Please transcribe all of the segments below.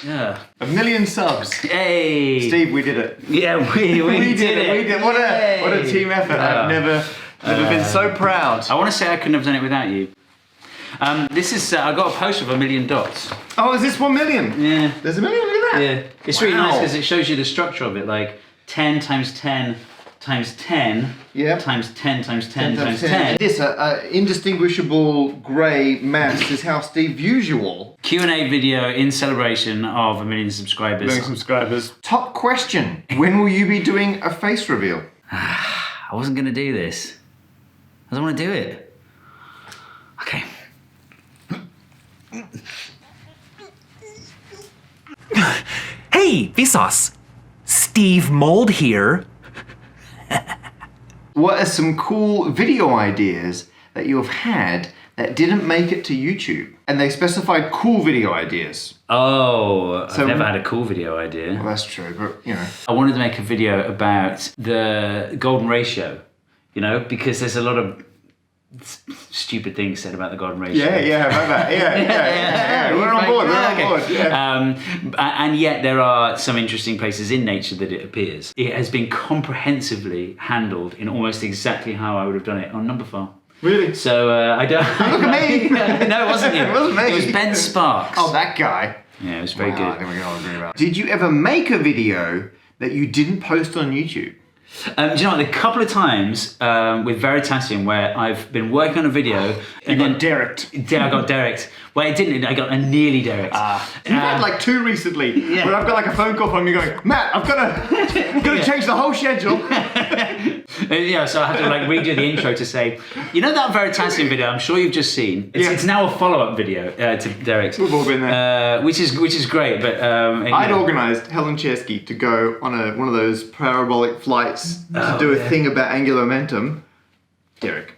Yeah. 1 million subs. Hey. Steve, we did it. Yeah, we did it. We did. What a team effort. I've never been so proud. I want to say I couldn't have done it without you. This is, I got a poster of 1 million dots. Oh, is this 1 million? Yeah. There's 1 million, look at that. Yeah. It's really nice because it shows you the structure of it, like 10 times 10 times 10 times 10 times 10 times 10. This indistinguishable grey mass is how Steve usual. Q&A video in celebration of 1 million subscribers. Top question. When will you be doing a face reveal? I wasn't going to do this. I don't want to do it. Okay. Hey, Vsauce! Steve Mold here. What are some cool video ideas that you have had that didn't make it to YouTube? And they specified cool video ideas. Oh, I've never had a cool video idea. Well, that's true, but you know. I wanted to make a video about the golden ratio, you know, because there's a lot of stupid things said about the golden ratio. Yeah, about that. Yeah. We're on board. Yeah. And yet there are some interesting places in nature that it appears. It has been comprehensively handled in almost exactly how I would have done it on Numberphile. Really? So I don't. Look at me. No, it wasn't you. It wasn't me. It was Ben Sparks. Oh, that guy. Yeah, it was very good. I think we can all agree about it. Did you ever make a video that you didn't post on YouTube? Do you know what? A couple of times with Veritasium where I've been working on a video and got derricked. Yeah, I got derricked. Well, it didn't. I got nearly derricked. You've had like 2 recently where I've got like a phone call from you going, Matt, I've got to change the whole schedule. Yeah, so I had to like redo the intro to say, you know that Veritasium video I'm sure you've just seen? It's now a follow-up video to Derek's. We've all been there. Which is great, but... I'd organised Helen Chesky to go on one of those parabolic flights to do a thing about angular momentum. Derek.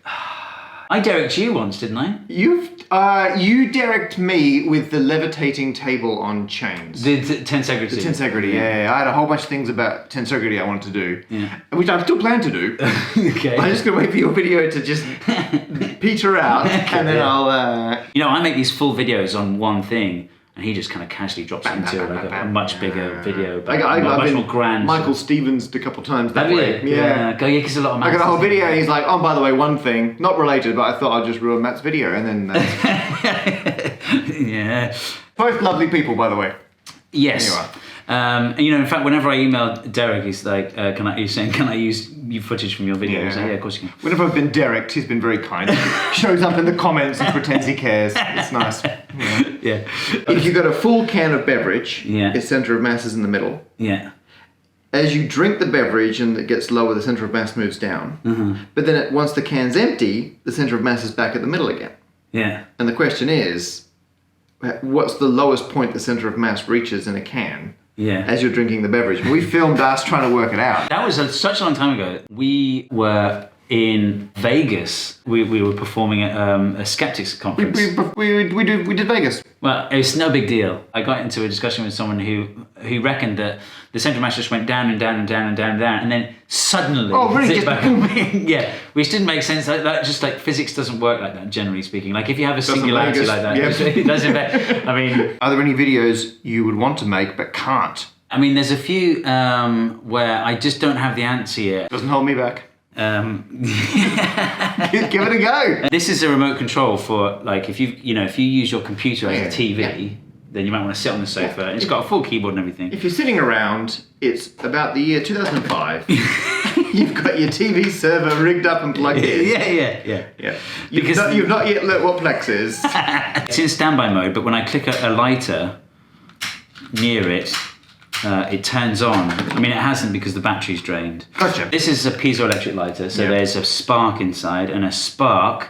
I derricked you once, didn't I? You derricked me with the levitating table on chains. The tensegrity. The tensegrity, yeah. I had a whole bunch of things about tensegrity I wanted to do, which I still plan to do. Okay. I'm just going to wait for your video to just peter out, and then I'll... You know, I make these full videos on one thing, and he just kind of casually drops into a much bigger video, I've much been more grand. Michael Stevens a couple times that way. Yeah, because a lot of I got a whole video and he's like, oh, by the way, one thing, not related, but I thought I'd just ruin Matt's video, and then... Yeah. Both lovely people, by the way. Yes. There you are. And, you know, in fact, whenever I emailed Derek, he's like, can I use footage from your video? He's like, yeah, of course you can. Whenever I've been derricked, he's been very kind. Shows up in the comments and pretends he cares. It's nice. Yeah. If you've got a full can of beverage, its centre of mass is in the middle. Yeah. As you drink the beverage and it gets lower, the centre of mass moves down. Mm-hmm. But then once the can's empty, the centre of mass is back at the middle again. Yeah. And the question is, what's the lowest point the centre of mass reaches in a can? Yeah. As you're drinking the beverage. We filmed us trying to work it out. That was such a long time ago. We were in Vegas. We were performing at a skeptics conference. We did Vegas. Well, it's no big deal. I got into a discussion with someone who reckoned that the centre of mass just went down and down and down and down and down, and then suddenly really? back up. Yeah, which didn't make sense. That just like physics doesn't work like that. Generally speaking, like if you have a singularity like that, it doesn't. I mean, are there any videos you would want to make but can't? I mean, there's a few where I just don't have the answer yet. Doesn't hold me back. Give it a go. This is a remote control for like if you use your computer as a TV, then you might want to sit on the sofa. And it's got a full keyboard and everything. If you're sitting around, it's about the year 2005. You've got your TV server rigged up and plugged in. Yeah. You've not yet learnt what Plex is. It's in standby mode, but when I click a lighter near it, it turns on. I mean, it hasn't because the battery's drained. Gotcha. This is a piezoelectric lighter, so there's a spark inside, and a spark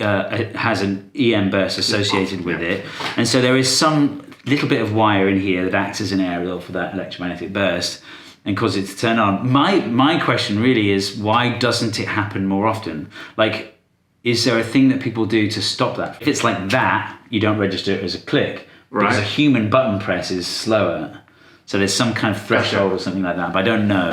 it has an EM burst associated with it, and so there is some little bit of wire in here that acts as an aerial for that electromagnetic burst and causes it to turn on. My question really is, why doesn't it happen more often? Like, is there a thing that people do to stop that? If it's like that, you don't register it as a click, because a human button press is slower. So there's some kind of threshold or something like that, but I don't know.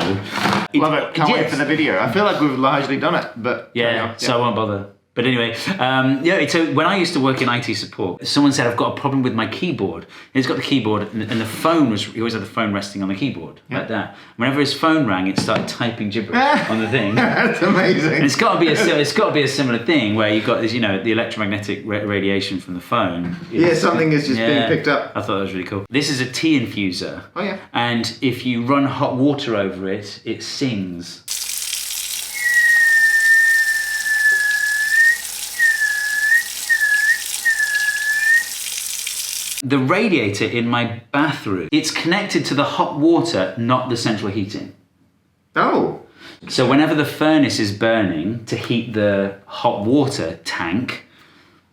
Love it. Can't wait for the video. I feel like we've largely done it, but... Yeah, so I won't bother. But anyway, so when I used to work in IT support, someone said, I've got a problem with my keyboard. He's got the keyboard, and the phone he always had the phone resting on the keyboard, like that. Whenever his phone rang, it started typing gibberish on the thing. That's amazing. And it's got to be a similar thing where you've got this, the electromagnetic radiation from the phone. Something is just being picked up. I thought that was really cool. This is a tea infuser. Oh, yeah. And if you run hot water over it, it sings. The radiator in my bathroom, it's connected to the hot water, not the central heating. Oh. So whenever the furnace is burning to heat the hot water tank,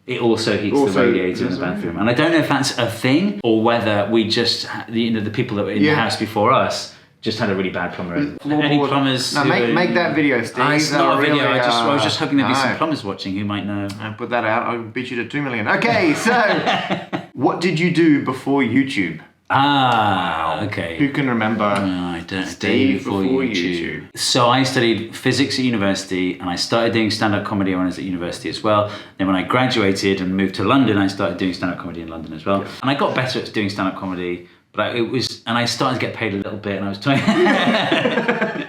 it also heats the radiator in the bathroom. And I don't know if that's a thing or whether we just, the people that were in the house before us just had a really bad plumber. Any plumbers? No, make that video, Steve. It's not a video. I was just hoping there'd be some plumbers watching who might know. I'll put that out. I'll beat you to 2 million. Okay, so what did you do before YouTube? Okay. Who can remember? I don't. Steve before YouTube. So I studied physics at university, and I started doing stand-up comedy when I was at university as well. Then when I graduated and moved to London, I started doing stand-up comedy in London as well. Yeah. And I got better at doing stand-up comedy. But I started to get paid a little bit, and I was trying. I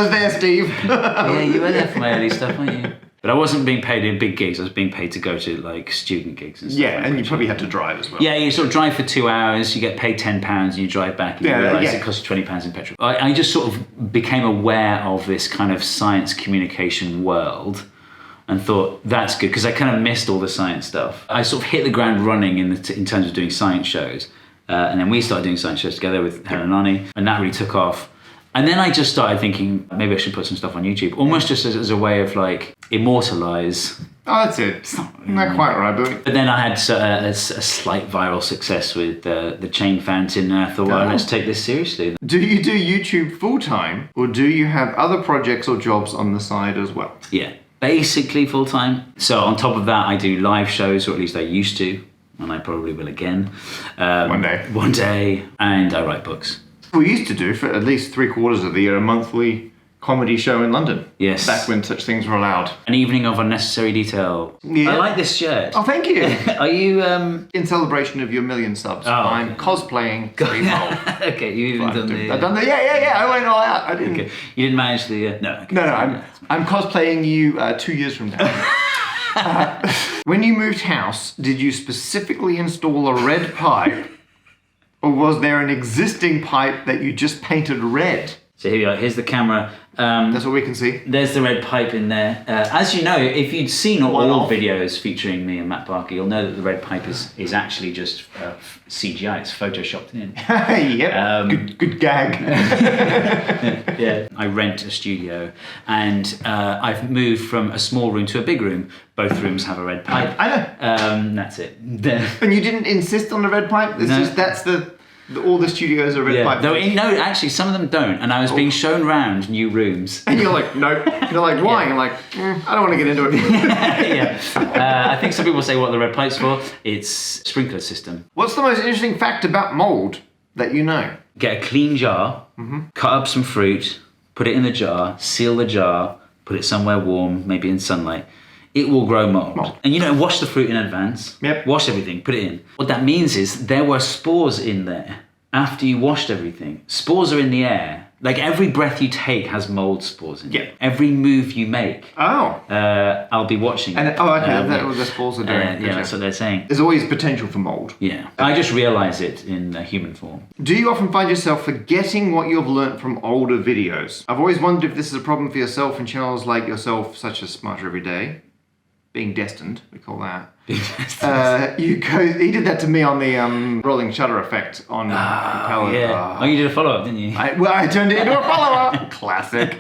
was there, Steve. Yeah, you were there for my early stuff, weren't you? But I wasn't being paid in big gigs. I was being paid to go to like student gigs and stuff. Yeah, and you probably had to drive as well. Yeah, you sort of drive for 2 hours. You get paid £10, and you drive back. And you realise it costs you £20 in petrol. I just sort of became aware of this kind of science communication world. And thought, that's good, because I kind of missed all the science stuff. I sort of hit the ground running in terms of doing science shows. And then we started doing science shows together with Helen and Arnie, and that really took off. And then I just started thinking, maybe I should put some stuff on YouTube, almost just as a way of like, immortalise. Oh, that's it. It's not quite right, but then I had a slight viral success with the chain fountain, and I thought, well, let's take this seriously. Do you do YouTube full-time, or do you have other projects or jobs on the side as well? Yeah, basically full-time. So on top of that, I do live shows, or at least I used to. And I probably will again. One day. And I write books. We used to do, for at least 3/4 of the year, a monthly comedy show in London. Yes. Back when such things were allowed. An evening of unnecessary detail. Yeah. I like this shirt. Oh, thank you. Are you... In celebration of your 1,000,000 subs, I'm cosplaying Steve Mold. Okay, you've even done the... I've done the... Yeah, I went all out. I didn't... Okay. You didn't manage the... No, okay. No, I'm cosplaying you 2 years from now. When you moved house, did you specifically install a red pipe, or was there an existing pipe that you just painted red? So here we are. Here's the camera. That's what we can see. There's the red pipe in there. As you know, if you'd seen all videos featuring me and Matt Barker, you'll know that the red pipe is actually just CGI. It's photoshopped in. Yep. Good gag. Yeah. I rent a studio, and I've moved from a small room to a big room. Both rooms have a red pipe. I know. That's it. And you didn't insist on the red pipe? It's just that's all the studios are red pipe. No, actually, some of them don't. And I was being shown around new rooms. And you're like, nope. You're like, why? Yeah. I'm like, I don't want to get into it. Yeah. I think some people say what the red pipe's for. It's sprinkler system. What's the most interesting fact about mold that you know? Get a clean jar, cut up some fruit, put it in the jar, seal the jar, put it somewhere warm, maybe in sunlight. It will grow mold. And wash the fruit in advance. Yep. Wash everything, put it in. What that means is there were spores in there after you washed everything. Spores are in the air. Like every breath you take has mold spores in it. Every move you make. Oh. I'll be watching. That's what the spores are doing. That's what they're saying. There's always potential for mold. Yeah. I just realise it in human form. Do you often find yourself forgetting what you've learnt from older videos? I've always wondered if this is a problem for yourself and channels like yourself, such as Smarter Every Day. Being destined, we call that. He did that to me on the rolling shutter effect on Propeller. Yeah. You did a follow-up, didn't you? I turned it into a follow-up. Classic.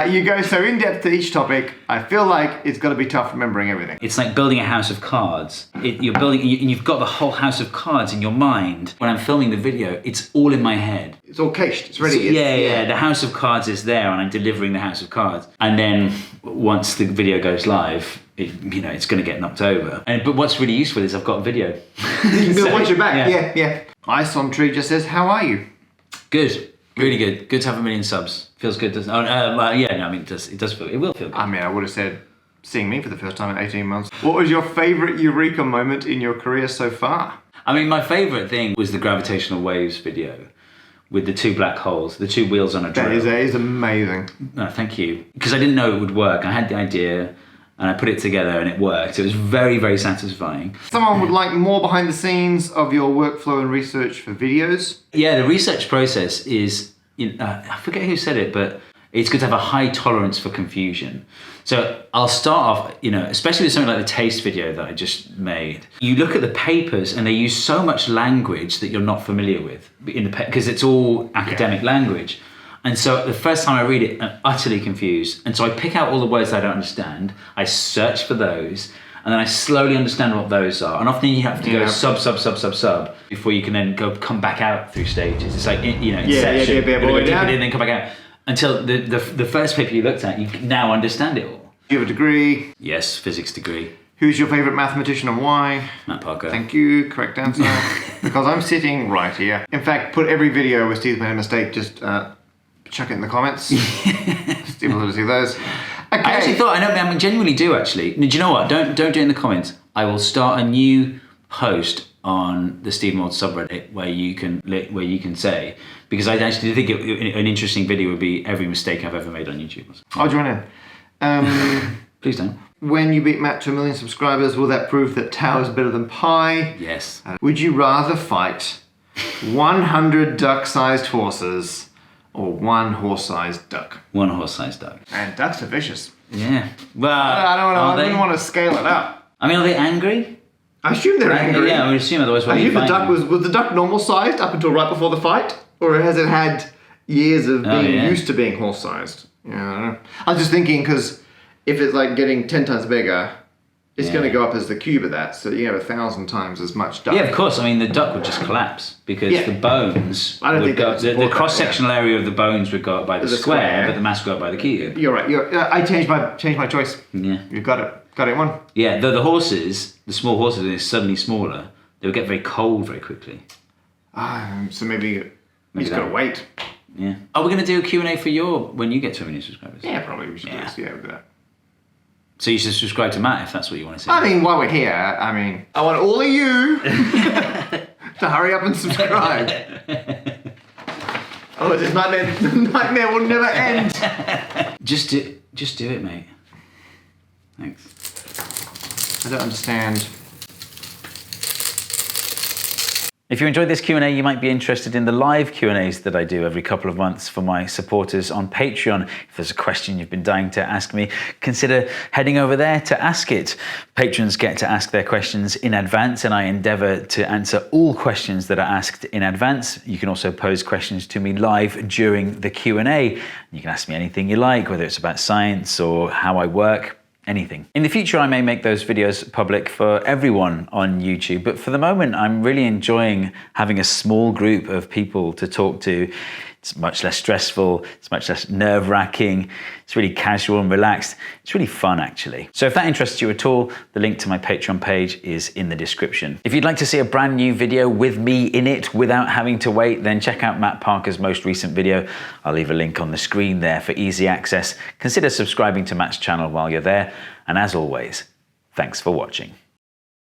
You go so in-depth to each topic, I feel like it's got to be tough remembering everything. It's like building a house of cards. You've got the whole house of cards in your mind. When I'm filming the video, it's all in my head. It's all cached, it's ready. The house of cards is there, and I'm delivering the house of cards. And then once the video goes live, it's going to get knocked over. But what's really useful is I've got video. You can watch it back. Yeah. Ice on Tree just says, how are you? Good. Really good. Good to have 1 million subs. Feels good, doesn't it? It does feel. It will feel good. I mean, I would have said seeing me for the first time in 18 months. What was your favourite Eureka moment in your career so far? I mean, my favourite thing was the gravitational waves video with the 2 black holes, the 2 wheels on a drill. That is amazing. No, thank you. Because I didn't know it would work. I had the idea and I put it together and it worked. It was very, very satisfying. Someone would like more behind the scenes of your workflow and research for videos? Yeah, the research process is, I forget who said it, but it's good to have a high tolerance for confusion. So I'll start off, especially with something like the taste video that I just made. You look at the papers and they use so much language that you're not familiar with because it's all academic language. And so the first time I read it, I'm utterly confused. And so I pick out all the words I don't understand. I search for those, and then I slowly understand what those are. And often you have to go sub before you can then come back out through stages. It's like, Inception. Go deep in, then come back out. Until the first paper you looked at, you now understand it all. Do you have a degree? Yes, physics degree. Who's your favourite mathematician and why? Matt Parker. Thank you, correct answer. Because I'm sitting right here. In fact, put every video where Steve's made a mistake, just chuck it in the comments. Steve will let us see those. Okay. I actually thought, I genuinely do actually. Do you know what? Don't do it in the comments. I will start a new post on the Steve Mould subreddit where you can say, because I actually think an interesting video would be every mistake I've ever made on YouTube. I'll join in. Please don't. When you beat Matt to 1 million subscribers, will that prove that tau is better than pi? Yes. Would you rather fight 100 duck-sized horses or 1 horse-sized duck? 1 horse-sized duck. And ducks are vicious. Yeah. Well, I don't know. I wouldn't want to scale it up. I mean, are they angry? I assume they're angry. Yeah, I would assume otherwise. I assume the duck was the duck normal sized up until right before the fight, or has it had years of being used to being horse sized? Yeah, I don't know. I was just thinking because if it's like getting 10 times bigger, it's going to go up as the cube of that, so you have 1,000 times as much duck. Yeah, of course. I mean, the duck would just collapse because the bones. I don't think the cross sectional area of the bones would go up by the square, but the mass would go up by the cube. You're right. I changed my choice. Yeah, you got it. Got it. One. Yeah, the horses, the small horses, are suddenly smaller. They would get very cold very quickly. So maybe you just got to wait. Yeah. Are we going to do a Q&A for when you get to 1 million subscribers? Yeah, probably we should do this. Yeah, we'll do that. So you should subscribe to Matt if that's what you want to say. I mean, while we're here, I want all of you to hurry up and subscribe. Oh, this nightmare will never end. Just do it, mate. Thanks. I don't understand. If you enjoyed this Q&A, you might be interested in the live Q&As that I do every couple of months for my supporters on Patreon. If there's a question you've been dying to ask me, consider heading over there to ask it. Patrons get to ask their questions in advance, and I endeavour to answer all questions that are asked in advance. You can also pose questions to me live during the Q&A. You can ask me anything you like, whether it's about science or how I work. Anything. In the future, I may make those videos public for everyone on YouTube, but for the moment, I'm really enjoying having a small group of people to talk to. It's much less stressful, it's much less nerve-wracking, it's really casual and relaxed. It's really fun, actually. So if that interests you at all, the link to my Patreon page is in the description. If you'd like to see a brand new video with me in it without having to wait, then check out Matt Parker's most recent video. I'll leave a link on the screen there for easy access. Consider subscribing to Matt's channel while you're there. And as always, thanks for watching.